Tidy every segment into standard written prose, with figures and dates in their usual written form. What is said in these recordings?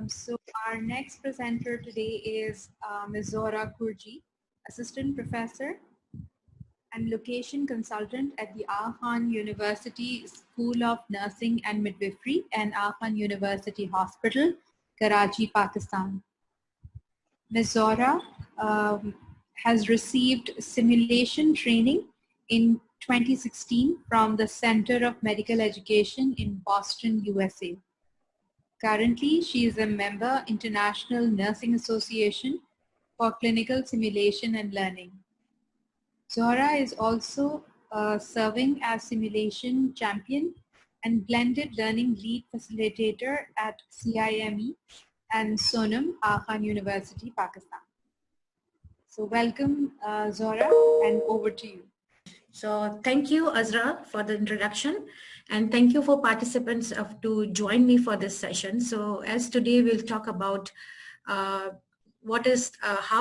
So our next presenter today is Ms. Zora Kurji, Assistant Professor and Location Consultant at the Khan University School of Nursing and Midwifery and Khan University Hospital, Karachi, Pakistan. Ms. Zora has received simulation training in 2016 from the Center of Medical Education in Boston, USA. Currently, she is a member International Nursing Association for Clinical Simulation and Learning. Zora is also serving as simulation champion and blended learning lead facilitator at CIME and Sonam, Khan University, Pakistan. So welcome, Zora, and over to you. So thank you, Azra, for the introduction, and thank you for participants to join me for this session. So as today we'll talk about how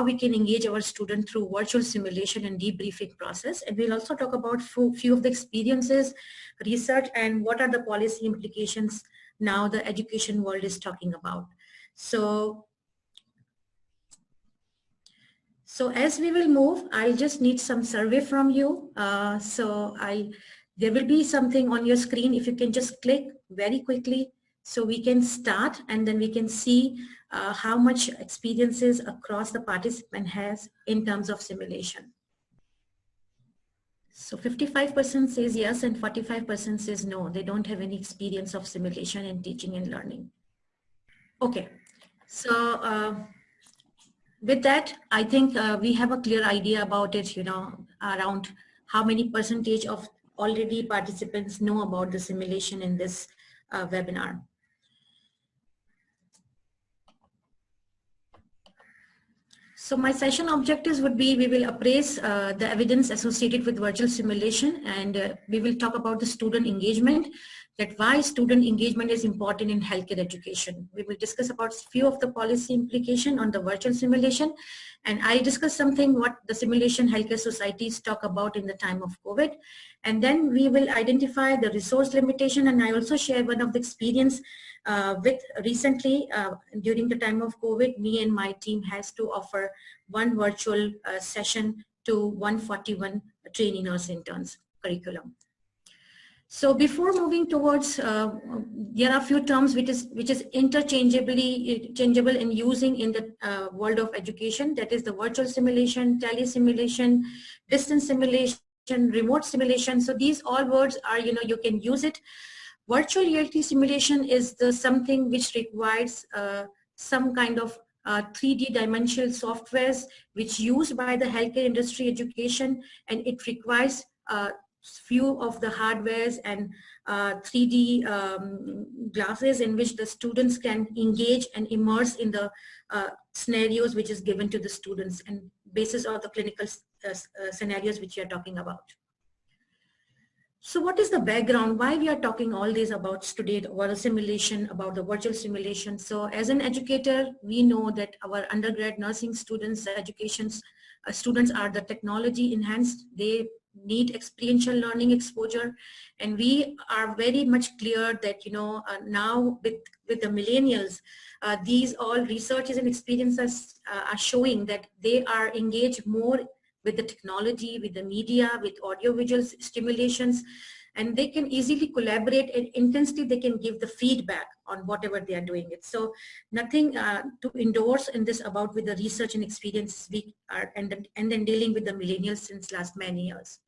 we can engage our student through virtual simulation and debriefing process, and we'll also talk about few of the experiences, research, and what are the policy implications now the education world is talking about. So as we will move, I'll just need some survey from you. There will be something on your screen. If you can just click very quickly so we can start, and then we can see how much experiences across the participant has in terms of simulation. So 55% says yes and 45% says no. They don't have any experience of simulation in teaching and learning. Okay, so with that, I think we have a clear idea about it, around how many percentage of already participants know about the simulation in this webinar. So my session objectives would be, we will appraise the evidence associated with virtual simulation, and we will talk about the student engagement, that why student engagement is important in healthcare education. We will discuss about few of the policy implication on the virtual simulation, and I discuss something what the simulation healthcare societies talk about in the time of COVID. And then we will identify the resource limitation, and I also share one of the experience with recently during the time of COVID, me and my team has to offer one virtual session to 141 trainee nurse interns curriculum. So before moving towards, there are a few terms which is interchangeable in using in the world of education. That is the virtual simulation, tele-simulation, distance simulation, remote simulation. So these all words are, you can use it. Virtual reality simulation is something which requires some kind of 3D dimensional softwares which used by the healthcare industry education, and it requires few of the hardwares and 3D glasses in which the students can engage and immerse in the scenarios which is given to the students and basis of the clinical scenarios which you are talking about. So what is the background? Why we are talking all this about today, about the simulation, about the virtual simulation? So as an educator, we know that our undergrad nursing students, students are the technology enhanced. They need experiential learning exposure, and we are very much clear that now with the millennials, these all researches and experiences are showing that they are engaged more with the technology, with the media, with audiovisual stimulations, and they can easily collaborate, and intensely they can give the feedback on whatever they are doing it. So nothing to endorse in this about with the research and experience we are and then dealing with the millennials since last many years.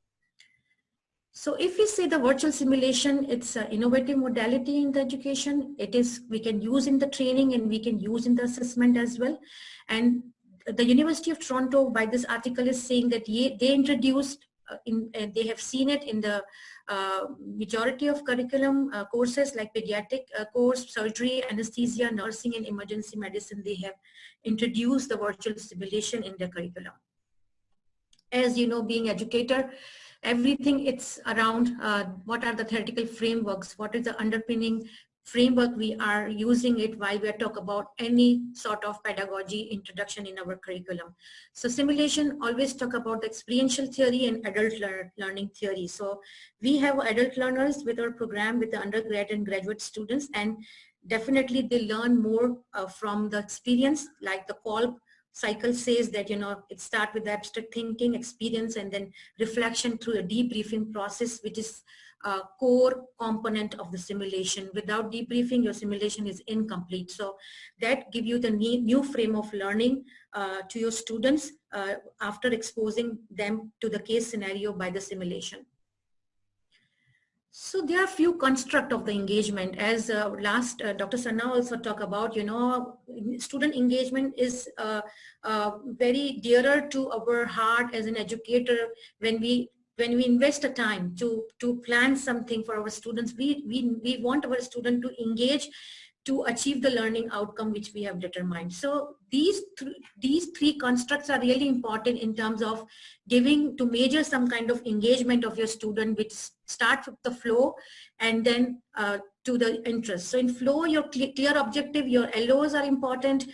So if we say the virtual simulation, it's an innovative modality in the education. We can use in the training and we can use in the assessment as well. And the University of Toronto, by this article, is saying that they introduced, they have seen it in the majority of curriculum courses like pediatric course, surgery, anesthesia, nursing, and emergency medicine. They have introduced the virtual simulation in their curriculum. As you know, being educator, everything it's around what are the theoretical frameworks, what is the underpinning framework we are using it while we are talking about any sort of pedagogy introduction in our curriculum. So simulation always talk about the experiential theory and adult learning theory. So we have adult learners with our program with the undergrad and graduate students, and definitely they learn more from the experience. Like the Kolb cycle says that, it starts with abstract thinking, experience, and then reflection through a debriefing process, which is a core component of the simulation. Without debriefing, your simulation is incomplete. So that give you the new frame of learning to your students after exposing them to the case scenario by the simulation. So there are few construct of the engagement. As Dr. Sanna also talked about, student engagement is very dearer to our heart as an educator. When we invest the time to plan something for our students, we want our student to engage to achieve the learning outcome which we have determined. So these three constructs are really important in terms of giving to measure some kind of engagement of your student, which starts with the flow and then to the interest. So in flow, your clear objective, your LOs are important,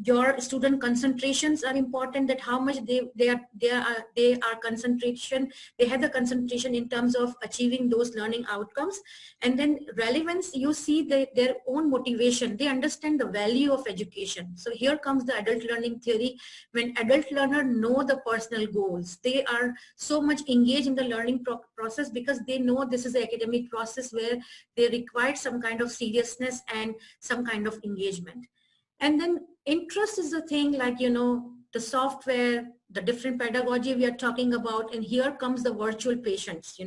your student concentrations are important, that how much they are concentration, they have the concentration in terms of achieving those learning outcomes. And then relevance, you see their own motivation, they understand the value of education. So here comes the adult learning theory. When adult learner know the personal goals, they are so much engaged in the learning process because they know this is an academic process where they require some kind of seriousness and some kind of engagement. And then interest is the thing, like, the software, the different pedagogy we are talking about. And here comes the virtual patients.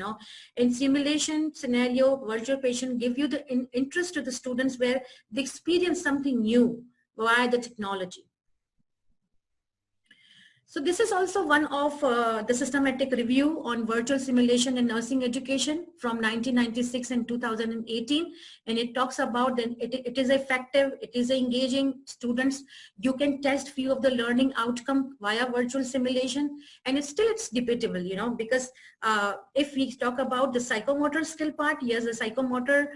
In simulation scenario, virtual patient give you the interest to the students where they experience something new via the technology. So this is also one of the systematic review on virtual simulation in nursing education from 1996 and 2018. And it talks about that it is effective, it is engaging students. You can test few of the learning outcome via virtual simulation. And it's debatable, because if we talk about the psychomotor skill part, yes, the psychomotor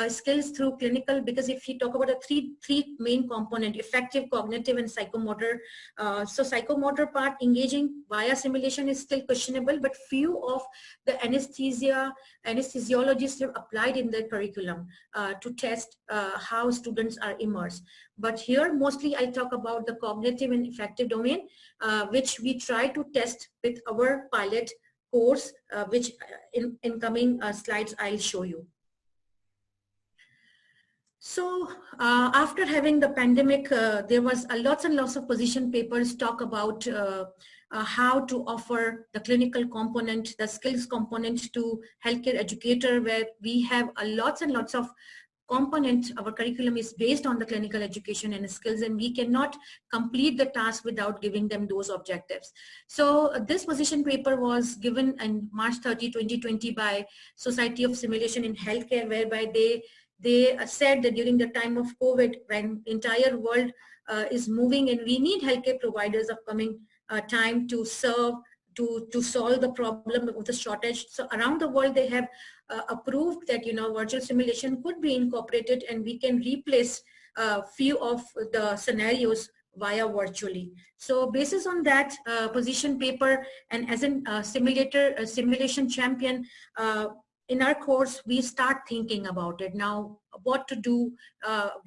skills through clinical, because if we talk about the three main component, effective, cognitive, and psychomotor. So psychomotor part engaging via simulation is still questionable, but few of the anesthesiologists have applied in their curriculum to test how students are immersed. But here mostly I talk about the cognitive and effective domain, which we try to test with our pilot course, which in coming slides I'll show you. So after having the pandemic, there was lots and lots of position papers talk about how to offer the clinical component, the skills component to healthcare educator, where we have lots and lots of component. Our curriculum is based on the clinical education and skills, and we cannot complete the task without giving them those objectives. So this position paper was given on March 30, 2020 by Society of Simulation in Healthcare, whereby they said that during the time of COVID, when entire world is moving and we need healthcare providers of coming time to serve, to solve the problem of the shortage. So around the world, they have approved that, virtual simulation could be incorporated and we can replace few of the scenarios via virtually. So basis on that position paper, and as a simulation champion, in our course, we start thinking about it now, what to do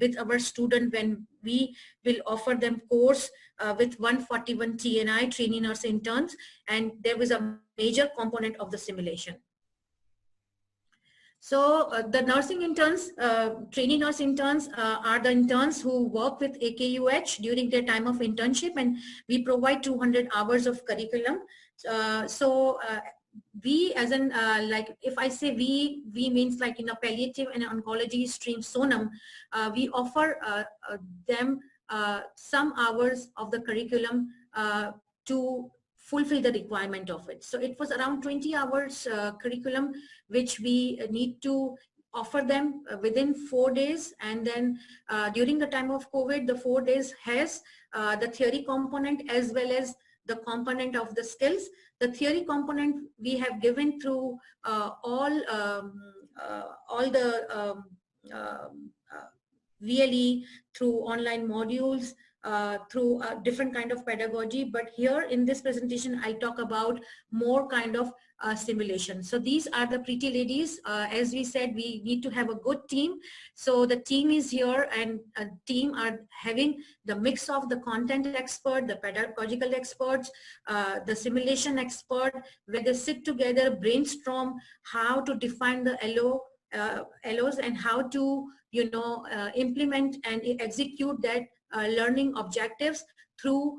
with our student when we will offer them course with 141 TNI, training nurse interns, and there was a major component of the simulation. So the nursing interns, trainee nurse interns are the interns who work with AKUH during their time of internship, and we provide 200 hours of curriculum. We, as in like if I say we means like in a palliative and oncology stream Sonam, we offer them some hours of the curriculum to fulfill the requirement of it. So it was around 20 hours curriculum which we need to offer them within 4 days. And then during the time of COVID, the 4 days has the theory component as well as the component of the skills. The theory component we have given through all the VLE, through online modules, through a different kind of pedagogy. But here in this presentation, I talk about more kind of simulation. So these are the pretty ladies. As we said, we need to have a good team. So the team is here, and a team are having the mix of the content expert, the pedagogical experts, the simulation expert, where they sit together, brainstorm how to define the LOs and how to, implement and execute that learning objectives through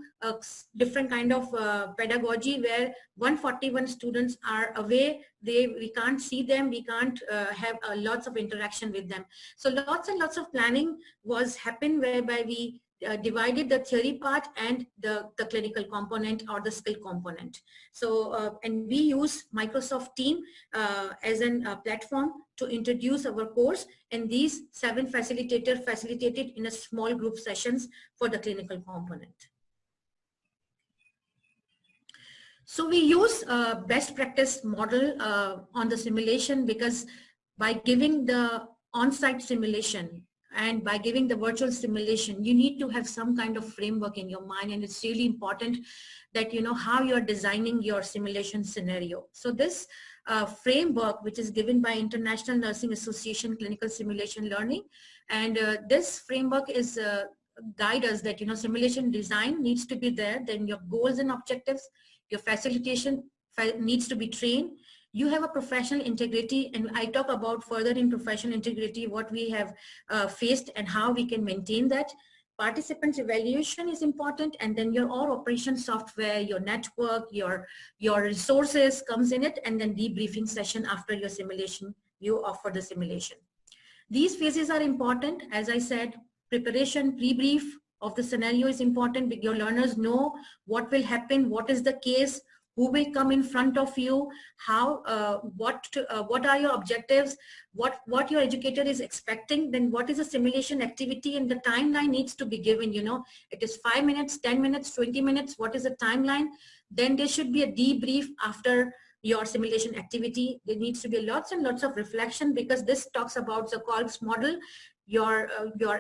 different kind of pedagogy, where 141 students are away. We can't see them, we can't have lots of interaction with them. So lots and lots of planning was happened, whereby we divided the theory part and the clinical component or the skill component. So and we use Microsoft Team as a platform to introduce our course, and these 7 facilitators facilitated in a small group sessions for the clinical component. So we use best practice model on the simulation, because by giving the on-site simulation and by giving the virtual simulation, you need to have some kind of framework in your mind, and it's really important that you know how you're designing your simulation scenario. So this framework, which is given by International Nursing Association Clinical Simulation Learning, and this framework is guide us that simulation design needs to be there, then your goals and objectives, your facilitation needs to be trained. You have a professional integrity, and I talk about further in professional integrity what we have faced and how we can maintain that. Participants evaluation is important, and then your all operation software, your network, your resources comes in it, and then debriefing session after your simulation, you offer the simulation. These phases are important. As I said, preparation, pre-brief of the scenario is important. Your learners know what will happen, what is the case, who will come in front of you, how, what are your objectives, what your educator is expecting, then what is the simulation activity, and the timeline needs to be given. It is 5 minutes, 10 minutes, 20 minutes, what is the timeline? Then there should be a debrief after your simulation activity. There needs to be lots and lots of reflection, because this talks about the Kolb's model. Your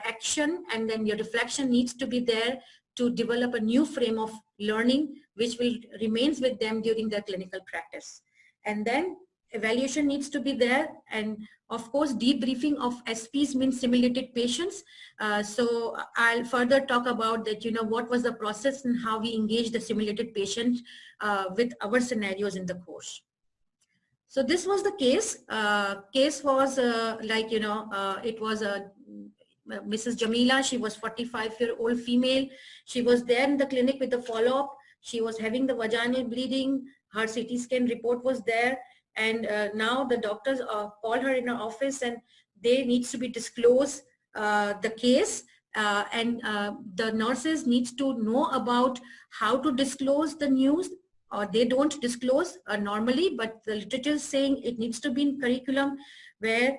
action and then your reflection needs to be there to develop a new frame of learning, which will remains with them during their clinical practice. And then evaluation needs to be there, and of course debriefing of SPs means simulated patients. So I'll further talk about that, what was the process and how we engage the simulated patient with our scenarios in the course. So this was the case. Case was it was a Mrs. Jamila. She was 45-year-old female. She was there in the clinic with the follow-up. She was having the vaginal bleeding. Her CT scan report was there, and now the doctors called her in her office, and they needs to be disclosed the case, and the nurses needs to know about how to disclose the news. Or they don't disclose normally, but the literature is saying it needs to be in curriculum, where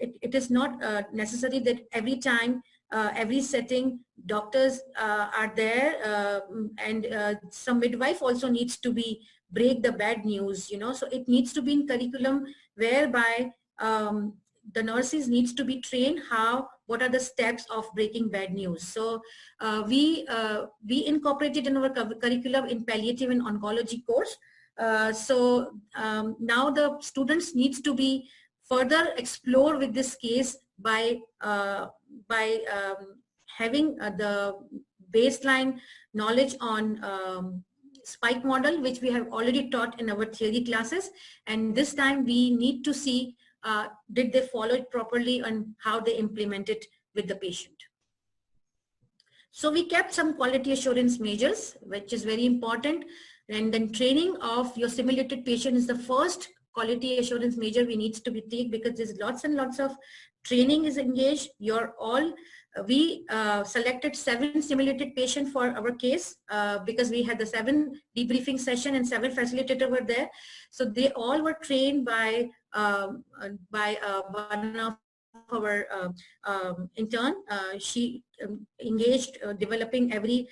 it is not necessary that every time, every setting, doctors are there, and some midwife also needs to be break the bad news, so it needs to be in curriculum, whereby the nurses needs to be trained what are the steps of breaking bad news. So we incorporated in our curriculum in palliative and oncology course. So now the students needs to be further explore with this case by having the baseline knowledge on spike model, which we have already taught in our theory classes, and this time we need to see did they follow it properly and how they implement it with the patient. So we kept some quality assurance measures, which is very important, and then training of your simulated patient is the first quality assurance measure we needs to be take, because there's lots and lots of training is engaged. We selected 7 simulated patients for our case because we had the 7 debriefing session and 7 facilitators were there. So they all were trained by one of our intern. She engaged developing every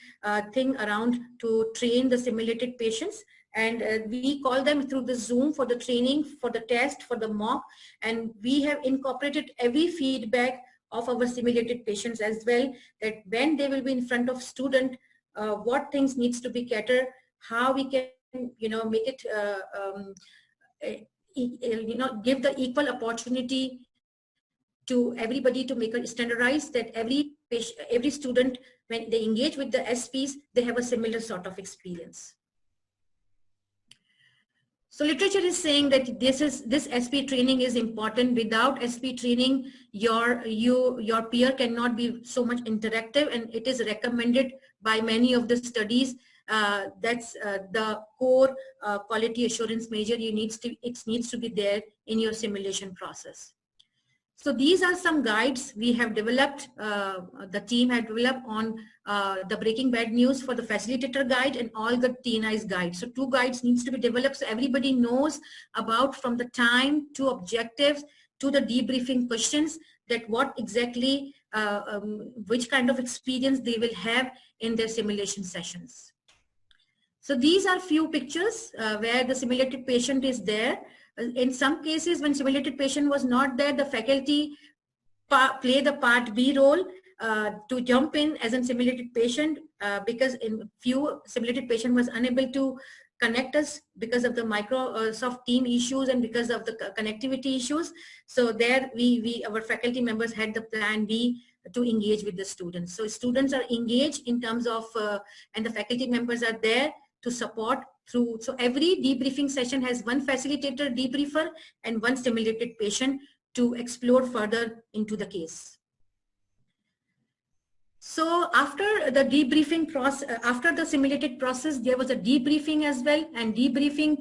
thing around to train the simulated patients, and we call them through the Zoom for the training, for the test, for the mock, and we have incorporated every feedback of our simulated patients as well, that when they will be in front of student, what things needs to be catered, how we can make it, give the equal opportunity to everybody to make it standardized, that every student, when they engage with the SPs, they have a similar sort of experience. So literature is saying that this SP training is important. Without SP training, your peer cannot be so much interactive, and it is recommended by many of the studies. That's the core quality assurance measure. It needs to be there in your simulation process. So these are some guides we have developed, the team had developed on the Breaking Bad News for the facilitator guide and all the TNI's guides. So 2 guides needs to be developed so everybody knows about, from the time to objectives to the debriefing questions, that what exactly, which kind of experience they will have in their simulation sessions. So these are few pictures where the simulated patient is there. In some cases, when simulated patient was not there, the faculty play the part B role to jump in as a simulated patient, because in few simulated patient was unable to connect us because of the Microsoft Team issues and because of the connectivity issues. So there our faculty members had the plan B to engage with the students. So students are engaged in terms of, and the faculty members are there to support through. So every debriefing session has 1 facilitator debriefer and 1 simulated patient to explore further into the case. So after the debriefing process, after the simulated process, there was a debriefing as well, and debriefing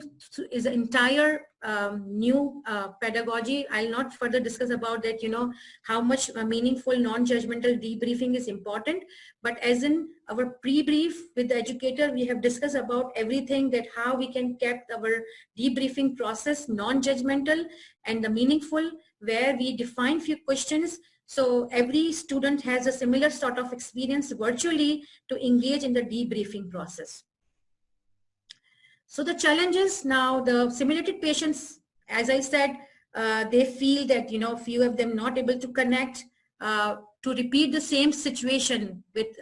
is an entire new pedagogy. I'll not further discuss about that, how much meaningful non-judgmental debriefing is important, but as in our pre-brief with the educator, we have discussed about everything, that how we can keep our debriefing process non-judgmental and the meaningful, where we define few questions. So every student has a similar sort of experience virtually to engage in the debriefing process. So the challenges now, the simulated patients, as I said, they feel that, few of them not able to connect, to repeat the same situation with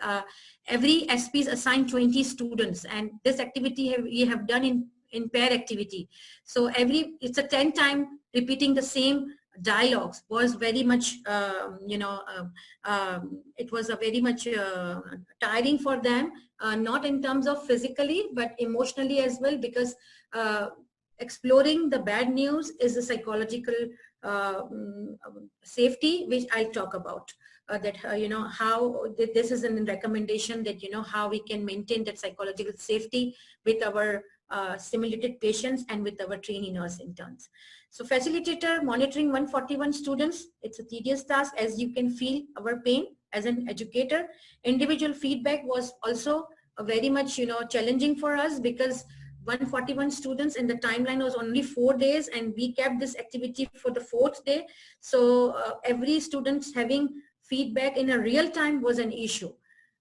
every SPs assigned 20 students, and this activity we have done in pair activity. So it's a 10 time repeating the same dialogues was very much, it was a very much tiring for them, not in terms of physically, but emotionally as well, because exploring the bad news is a psychological safety, which I'll talk about. That how this is a recommendation that how we can maintain that psychological safety with our simulated patients and with our trainee nurse interns. So facilitator monitoring 141 students, it's a tedious task, as you can feel our pain as an educator. Individual feedback was also very much challenging for us, because 141 students and the timeline was only 4 days, and we kept this activity for the 4th day. So every student having feedback in a real time was an issue.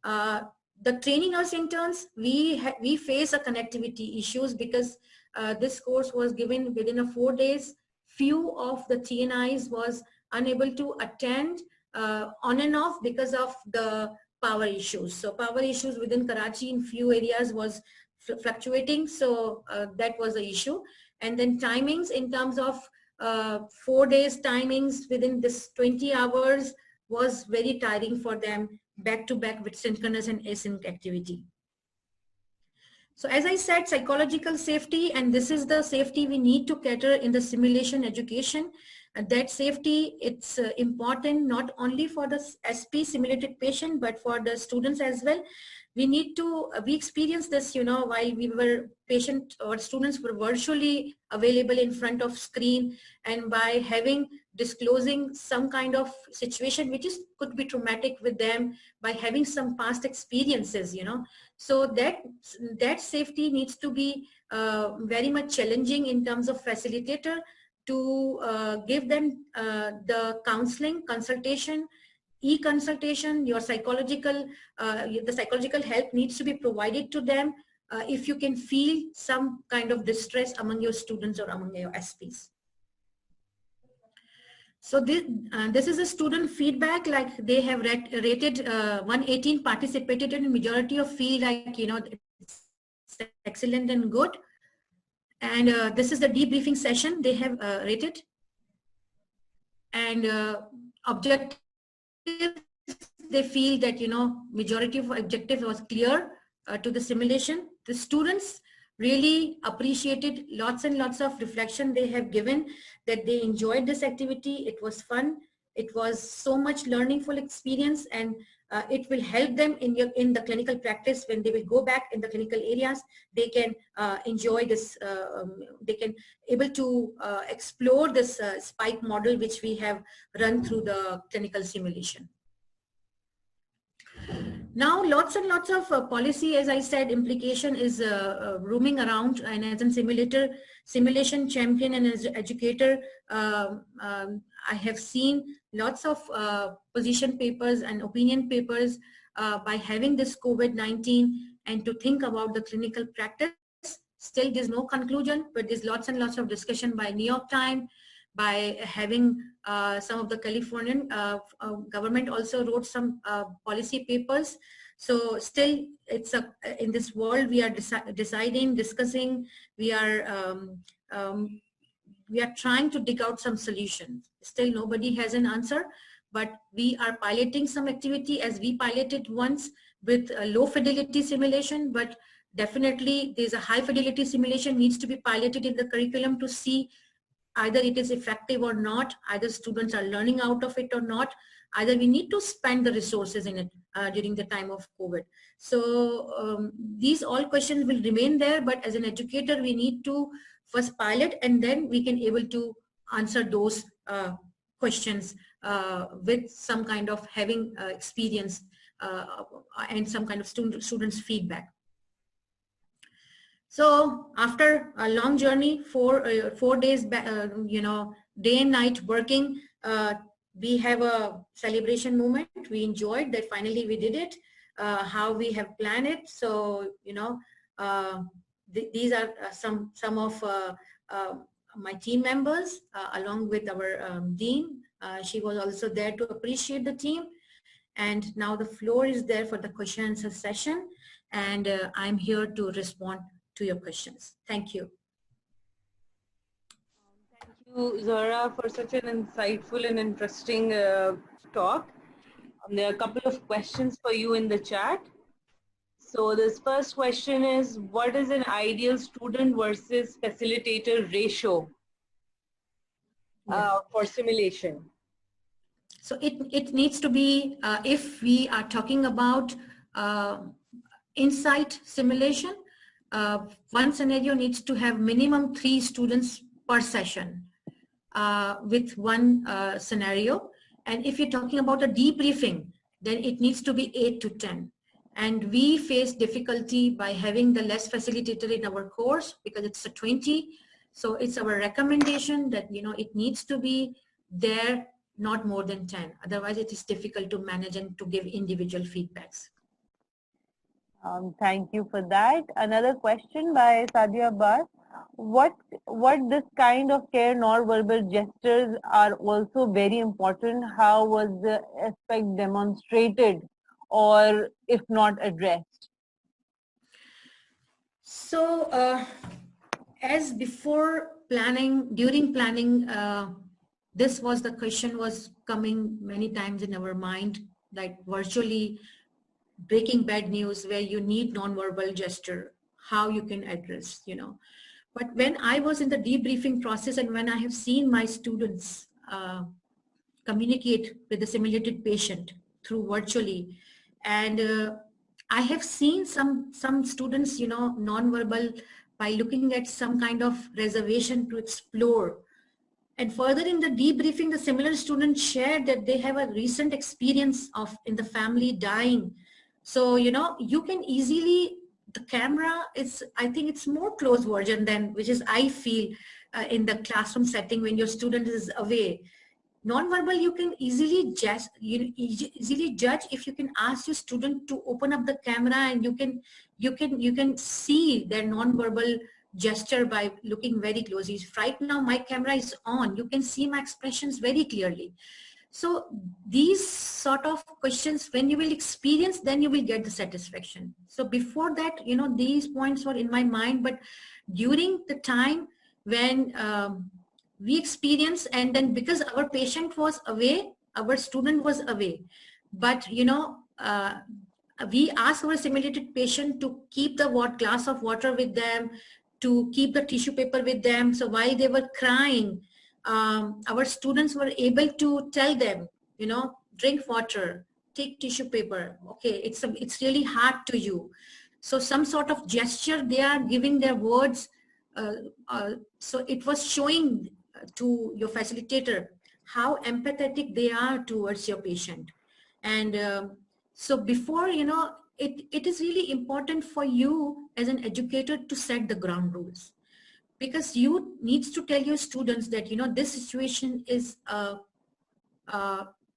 The training nurse interns, we face a connectivity issues, because this course was given within 4 days. Few of the TNIs was unable to attend on and off because of the power issues. So power issues within Karachi in few areas was fluctuating, so that was the issue. And then timings in terms of 4 days timings within this 20 hours was very tiring for them, back to back with synchronous and async activity. So as I said, psychological safety, and this is the safety we need to cater in the simulation education. That safety, it's important not only for the SP simulated patient, but for the students as well. We need to, we experienced this, while we were patient or students were virtually available in front of screen, and by disclosing some kind of situation which could be traumatic with them, by having some past experiences, so that safety needs to be very much challenging in terms of facilitator to give them the counseling, consultation, e-consultation, your psychological, the psychological help needs to be provided to them if you can feel some kind of distress among your students or among your SPs. So this is a student feedback, like they have rated 118 participated in, majority of feel like, it's excellent and good. And this is the debriefing session they have rated. And objectives, they feel that, majority of objective was clear to the simulation. The students really appreciated, lots and lots of reflection they have given, that they enjoyed this activity. It was fun. It was so much learningful experience, and it will help them in the clinical practice. When they will go back in the clinical areas, they can enjoy this, they can able to explore this spike model which we have run through the clinical simulation. Now, lots and lots of policy, as I said, implication is roaming around, and as a simulation champion and as educator, I have seen lots of position papers and opinion papers by having this COVID-19, and to think about the clinical practice. Still, there's no conclusion, but there's lots and lots of discussion by New York Times, by having some of the Californian government also wrote some policy papers. So still, it's in this world we are deciding, discussing, we are trying to dig out some solutions. Still, nobody has an answer, but we are piloting some activity, as we piloted once with a low fidelity simulation, but definitely there's a high fidelity simulation needs to be piloted in the curriculum to see either it is effective or not, either students are learning out of it or not, either we need to spend the resources in it during the time of COVID. So these all questions will remain there, but as an educator, we need to first pilot, and then we can able to answer those questions with some kind of having experience and some kind of students' feedback. So after a long journey, 4 days, day and night working, we have a celebration moment. We enjoyed that finally we did it, how we have planned it. So, these are some of my team members, along with our dean. She was also there to appreciate the team. And now the floor is there for the question and answer session. And I'm here to respond to your questions. Thank you. Thank you, Zohra, for such an insightful and interesting talk. There are a couple of questions for you in the chat. So this first question is, what is an ideal student versus facilitator ratio for simulation? So it needs to be, if we are talking about insight simulation, one scenario needs to have minimum 3 students per session with one scenario. And if you're talking about a debriefing, then it needs to be 8 to 10. And we face difficulty by having the less facilitator in our course because it's a 20. So it's our recommendation that, it needs to be there, not more than 10. Otherwise, it is difficult to manage and to give individual feedbacks. Thank you for that. Another question by Sadia Abbas. What this kind of care non-verbal gestures are also very important. How was the aspect demonstrated, or if not addressed? So as before planning, during planning, this was the question was coming many times in our mind, like virtually breaking bad news where you need non-verbal gesture, how you can address, But when I was in the debriefing process and when I have seen my students communicate with the simulated patient through virtually, and I have seen some students, non-verbal by looking at some kind of reservation to explore. And further in the debriefing, the similar students shared that they have a recent experience of in the family dying. So, you can easily, the camera is, I think it's more close version than, which is I feel in the classroom setting when your student is away. Non-verbal, you can easily judge if you can ask your student to open up the camera, and you can see their non-verbal gesture by looking very closely. Right now, my camera is on. You can see my expressions very clearly. So these sort of questions, when you will experience, then you will get the satisfaction. So before that, you know, these points were in my mind, but during the time when we experienced, and then because our patient was away, our student was away, but you know, we asked our simulated patient to keep the glass of water with them, to keep the tissue paper with them. So while they were crying, our students were able to tell them, you know, drink water, take tissue paper. Okay, it's really hard to you. So some sort of gesture they are giving their words. So it was showing to your facilitator how empathetic they are towards your patient. And so before, you know, it is really important for you as an educator to set the ground rules, because you needs to tell your students that, you know, this situation is a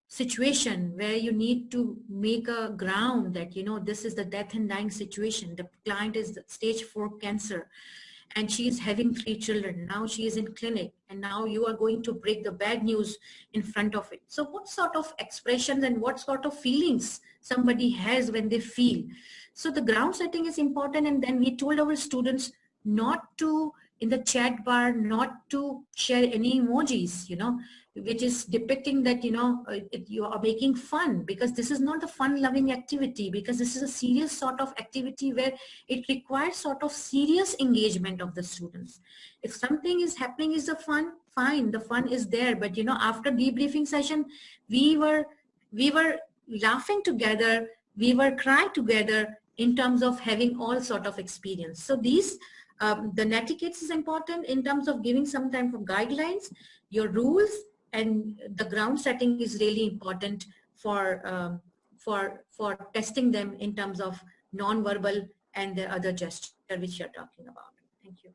situation where you need to make a ground that, you know, this is the death and dying situation. The client is stage 4 cancer and she is having 3 children. Now she is in clinic and now you are going to break the bad news in front of it. So what sort of expressions and what sort of feelings somebody has when they feel? So the ground setting is important. And then we told our students not to, in the chat bar, not to share any emojis, you know, which is depicting that, you know, you are making fun, because this is not a fun loving activity, because this is a serious sort of activity where it requires sort of serious engagement of the students. If something is happening is the fun, fine, the fun is there. But, you know, after debriefing session, we were laughing together, we were crying together in terms of having all sort of experience. So these, the netiquette is important in terms of giving some type of guidelines, your rules, and the ground setting is really important for testing them in terms of non-verbal and the other gesture which you're talking about. Thank you.